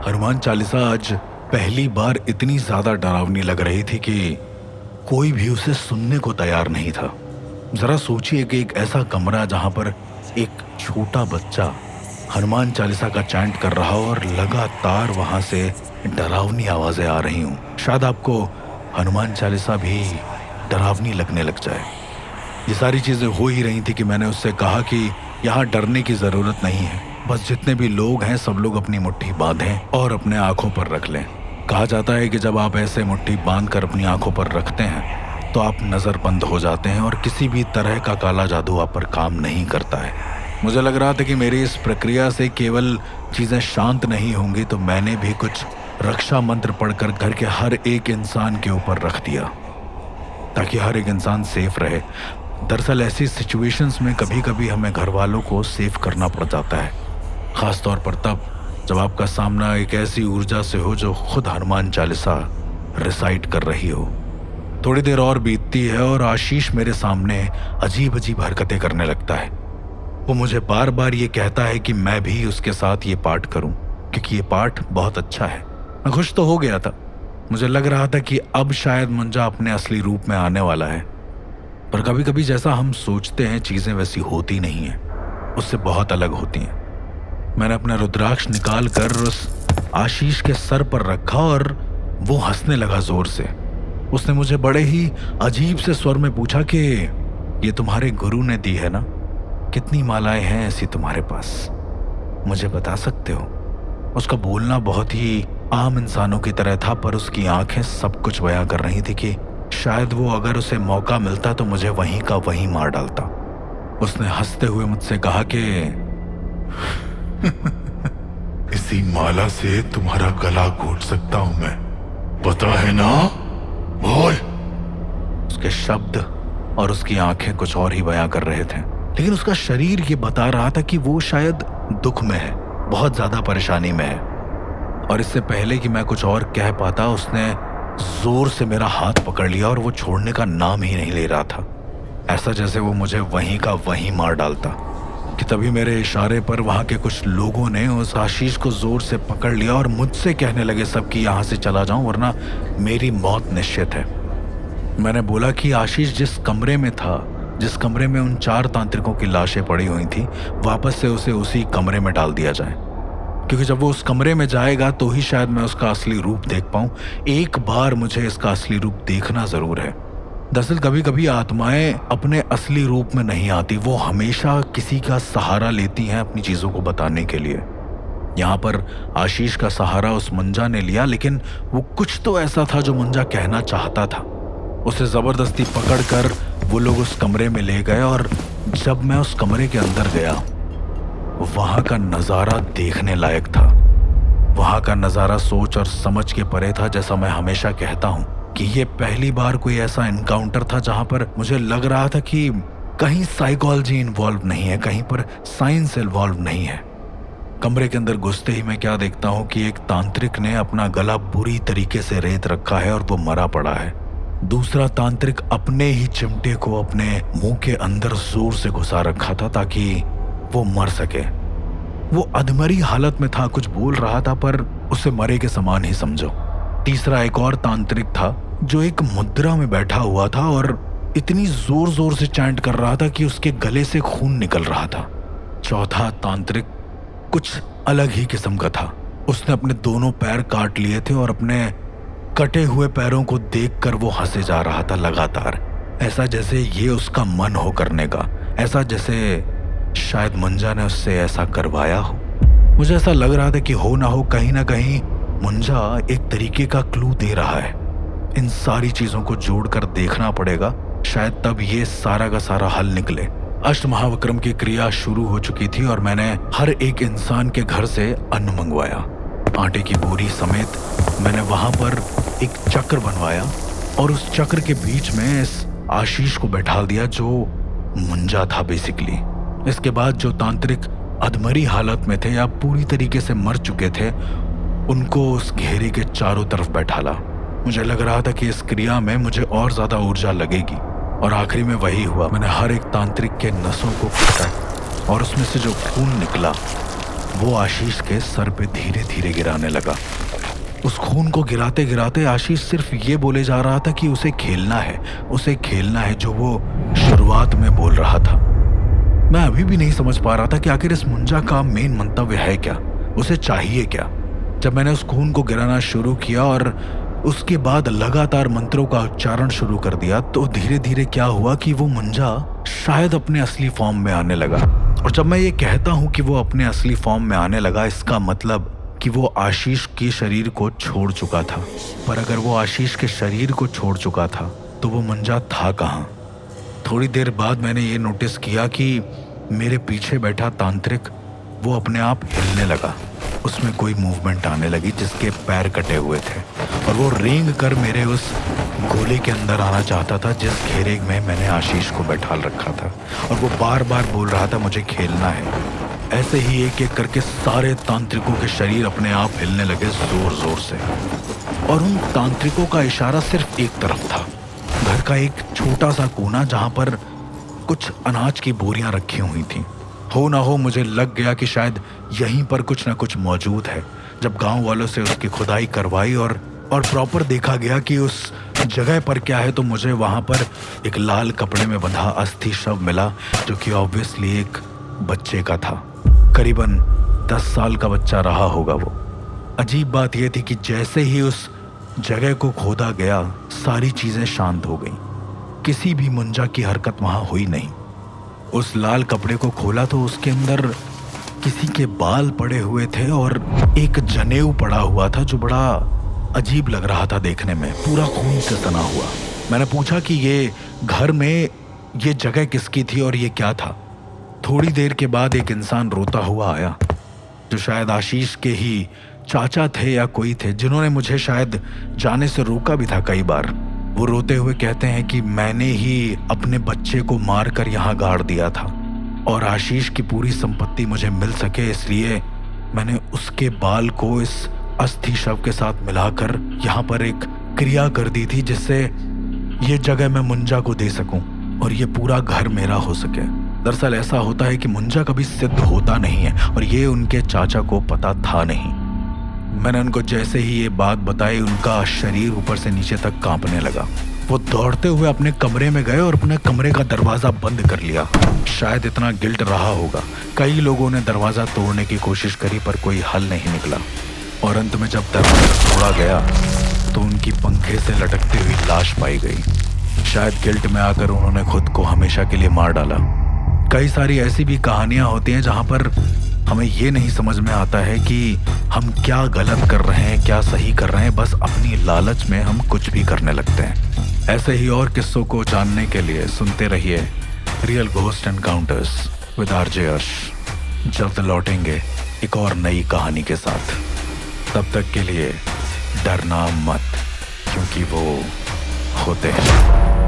हनुमान चालीसा आज पहली बार इतनी ज्यादा डरावनी लग रही थी कि कोई भी उसे सुनने को तैयार नहीं था। जरा सोचिए कि एक ऐसा कमरा जहां पर एक छोटा बच्चा हनुमान चालीसा का चैंट कर रहा हो और लगातार वहां से डरावनी आवाजें आ रही हूं। शायद आपको हनुमान चालीसा भी डरावनी लगने लग जाए। ये सारी चीजें हो ही रही थी कि मैंने उससे कहा कि यहाँ डरने की जरूरत नहीं है, बस जितने भी लोग हैं सब लोग अपनी मुट्ठी बांधें और अपने आंखों पर रख लें। कहा जाता है कि जब आप ऐसे मुट्ठी बांध कर अपनी आंखों पर रखते हैं तो आप नजरबंद हो जाते हैं और किसी भी तरह का काला जादू आप पर काम नहीं करता है। मुझे लग रहा था कि मेरी इस प्रक्रिया से केवल चीजें शांत नहीं होंगी, तो मैंने भी कुछ रक्षा मंत्र पढ़कर घर के हर एक इंसान के ऊपर रख दिया ताकि हर एक इंसान सेफ रहे। दरअसल ऐसी सिचुएशंस में कभी कभी हमें घर वालों को सेफ करना पड़ जाता है, खास तौर पर तब जब आपका सामना एक ऐसी ऊर्जा से हो जो खुद हनुमान चालीसा रिसाइट कर रही हो। थोड़ी देर और बीतती है और आशीष मेरे सामने अजीब अजीब हरकतें करने लगता है। वो मुझे बार बार ये कहता है कि मैं भी उसके साथ ये पाठ करूं क्योंकि ये पाठ बहुत अच्छा है। मैं खुश तो हो गया था, मुझे लग रहा था कि अब शायद मुंजा अपने असली रूप में आने वाला है। पर कभी कभी जैसा हम सोचते हैं चीजें वैसी होती नहीं हैं, उससे बहुत अलग होती हैं। मैंने अपना रुद्राक्ष निकाल कर उस आशीष के सर पर रखा और वो हंसने लगा जोर से। उसने मुझे बड़े ही अजीब से स्वर में पूछा कि ये तुम्हारे गुरु ने दी है ना? कितनी मालाएं हैं ऐसी तुम्हारे पास, मुझे बता सकते हो? उसका बोलना बहुत ही आम इंसानों की तरह था, पर उसकी आंखें सब कुछ बयां कर रही थी कि शायद वो अगर उसे मौका मिलता तो मुझे वहीं का वहीं मार डालता। उसने हंसते हुए मुझसे कहा कि इसी माला से तुम्हारा गला घोट सकता हूं मैं, पता है ना? बोल। उसके शब्द और उसकी आंखें कुछ और ही बयां कर रहे थे, लेकिन उसका शरीर ये बता रहा था कि वो शायद दुख में है, बहुत ज्यादा परेशानी में है। और इससे पहले कि मैं कुछ और कह पाता उसने जोर से मेरा हाथ पकड़ लिया और वो छोड़ने का नाम ही नहीं ले रहा था, ऐसा जैसे वो मुझे वहीं का वहीं मार डालता। कि तभी मेरे इशारे पर वहां के कुछ लोगों ने उस आशीष को जोर से पकड़ लिया और मुझसे कहने लगे सब कि यहाँ से चला जाऊं वरना मेरी मौत निश्चित है। मैंने बोला कि आशीष जिस कमरे में था, जिस कमरे में उन 4 तांत्रिकों की लाशें पड़ी हुई थी, वापस से उसे उसी कमरे में डाल दिया जाए, क्योंकि जब वो उस कमरे में जाएगा तो ही शायद मैं उसका असली रूप देख पाऊं। एक बार मुझे इसका असली रूप देखना जरूर है। दरअसल कभी कभी आत्माएं अपने असली रूप में नहीं आती, वो हमेशा किसी का सहारा लेती हैं अपनी चीजों को बताने के लिए। यहाँ पर आशीष का सहारा उस मुंजा ने लिया, लेकिन वो कुछ तो ऐसा था जो मुंजा कहना चाहता था। उसे जबरदस्ती पकड़कर वो लोग उस कमरे में ले गए और जब मैं उस कमरे के अंदर गया, वहां का नजारा देखने लायक था। वहां का नजारा सोच और समझ के परे था। जैसा मैं हमेशा कहता हूं कि ये पहली बार कोई ऐसा इनकाउंटर था जहां पर मुझे लग रहा था कि कहीं साइकोलॉजी इन्वॉल्व नहीं है, कहीं पर साइंस इन्वॉल्व नहीं है। कमरे के अंदर घुसते ही मैं क्या देखता हूं कि एक तांत्रिक ने अपना गला बुरी तरीके से रेत रखा है और वो मरा पड़ा है। दूसरा तांत्रिक अपने ही चिमटे को अपने मुंह के अंदर जोर से घुसा रखा था ताकि वो मर सके। वो अधमरी हालत में था, कुछ बोल रहा था पर उसे मरे के समान ही समझो। तीसरा एक और तांत्रिक था जो एक मुद्रा में बैठा हुआ था और इतनी जोर जोर से चैंट कर रहा था कि उसके गले से खून निकल रहा था। चौथा तांत्रिक कुछ अलग ही किस्म का था। उसने अपने दोनों पैर काट लिए थे और अपने कटे हुए पैरों को देखकर वो हंसे जा रहा था लगातार, ऐसा जैसे ये उसका मन हो करने का, ऐसा जैसे शायद मुंजा ने उससे ऐसा करवाया हो। मुझे ऐसा लग रहा था कि हो ना कहीं मुंजा एक तरीके का क्लू दे रहा है। इन सारी चीजों को जोड़कर देखना पड़ेगा, शायद तब ये सारा का सारा हल निकले। अष्टमहाविक्रम की क्रिया शुरू हो चुकी थी और मैंने हर एक इंसान के घर से अन्न मंगवाया। आटे की बोरी समेत मैंने वहां पर एक चक्र बनवाया और उस चक्र के बीच में इस आशीष को बैठा दिया जो मुंजा था बेसिकली। इसके बाद जो तांत्रिक अधमरी हालत में थे या पूरी तरीके से मर चुके थे, उनको उस घेरे के चारों तरफ बैठाला। मुझे लग रहा था कि इस क्रिया में मुझे और ज्यादा ऊर्जा लगेगी और आखिरी में वही हुआ। मैंने हर एक तांत्रिक के नसों को काटा और उसमें से जो खून निकला वो आशीष के सर पे धीरे धीरे गिराने लगा। उस खून को गिराते गिराते आशीष सिर्फ ये बोले जा रहा था कि उसे खेलना है, जो वो शुरुआत में बोल रहा था। मैं अभी भी नहीं समझ पा रहा था कि आखिर इस मुंजा का मेन मंतव्य है क्या, उसे चाहिए क्या। जब मैंने उस खून को गिराना शुरू किया और उसके बाद लगातार मंत्रों का उच्चारण शुरू कर दिया, तो धीरे धीरे क्या हुआ कि वो मुंजा शायद अपने असली फॉर्म में आने लगा। और जब मैं ये कहता हूँ कि वो अपने असली फॉर्म में आने लगा, इसका मतलब कि वो आशीष के शरीर को छोड़ चुका था। पर अगर वो आशीष के शरीर को छोड़ चुका था तो वो मुंजा था कहाँ? थोड़ी देर बाद मैंने ये नोटिस किया कि मेरे पीछे बैठा तांत्रिक वो अपने आप हिलने लगा। उसमें कोई मूवमेंट आने लगी जिसके पैर कटे हुए थे और वो रेंग कर मेरे उस गोले के अंदर आना चाहता था जिस घेरे में मैंने आशीष को बैठाल रखा था। और वो बार बार बोल रहा था मुझे खेलना है। ऐसे ही एक एक करके सारे तांत्रिकों के शरीर अपने आप हिलने लगे जोर जोर से। और उन तांत्रिकों का इशारा सिर्फ एक तरफ था, घर का एक छोटा सा कोना जहां पर कुछ अनाज की बोरियां रखी हुई थी। हो ना हो मुझे लग गया कि शायद यहीं पर कुछ ना कुछ मौजूद है। जब गांव वालों से उसकी खुदाई करवाई और प्रॉपर देखा गया कि उस जगह पर क्या है, तो मुझे वहां पर एक लाल कपड़े में बंधा अस्थि शव मिला, जो कि ऑब्वियसली एक बच्चे का था। करीबन 10 साल का बच्चा रहा होगा वो। अजीब बात यह थी कि जैसे ही उस जगह को खोदा गया, सारी चीजें शांत हो गईं। किसी भी मुंजा की हरकत वहां हुई नहीं। उस लाल कपड़े को खोला तो उसके अंदर किसी के बाल पड़े हुए थे और एक जनेऊ पड़ा हुआ था जो बड़ा अजीब लग रहा था देखने में, पूरा खून से सना हुआ। मैंने पूछा कि ये घर में ये जगह किसकी थी और ये क्या था। थोड़ी देर के बाद एक इंसान रोता हुआ आया, जो शायद आशीष के ही चाचा थे या कोई थे, जिन्होंने मुझे शायद जाने से रोका भी था कई बार। वो रोते हुए कहते हैं कि मैंने ही अपने बच्चे को मारकर यहाँ गाड़ दिया था और आशीष की पूरी संपत्ति मुझे मिल सके, इसलिए मैंने उसके बाल को इस अस्थि शव के साथ मिलाकर यहाँ पर एक क्रिया कर दी थी, जिससे ये जगह मैं मुंजा को दे सकूं और ये पूरा घर मेरा हो सके। दरअसल ऐसा होता है कि मुंजा कभी सिद्ध होता नहीं है और ये उनके चाचा को पता था नहीं। मैंने उनको जैसे ही ये बात बताई, उनका शरीर ऊपर से नीचे तक कांपने लगा। वो दौड़ते हुए अपने कमरे में गए और अपने कमरे का दरवाजा बंद कर लिया। शायद इतना गिल्ट रहा होगा। कई लोगों ने दरवाजा तोड़ने की कोशिश करी पर कोई हल नहीं निकला और अंत में जब दरवाजा तोड़ा गया तो उनकी पंखे से लटकती हुई लाश पाई गई। शायद गिल्ट में आकर उन्होंने खुद को हमेशा के लिए मार डाला। कई सारी ऐसी भी कहानियां होती हैं जहां पर हमें ये नहीं समझ में आता है कि हम क्या गलत कर रहे हैं, क्या सही कर रहे हैं। बस अपनी लालच में हम कुछ भी करने लगते हैं। ऐसे ही और किस्सों को जानने के लिए सुनते रहिए real ghost encounters with RJ अर्श। जल्द लौटेंगे एक और नई कहानी के साथ। तब तक के लिए डरना मत, क्योंकि वो होते हैं।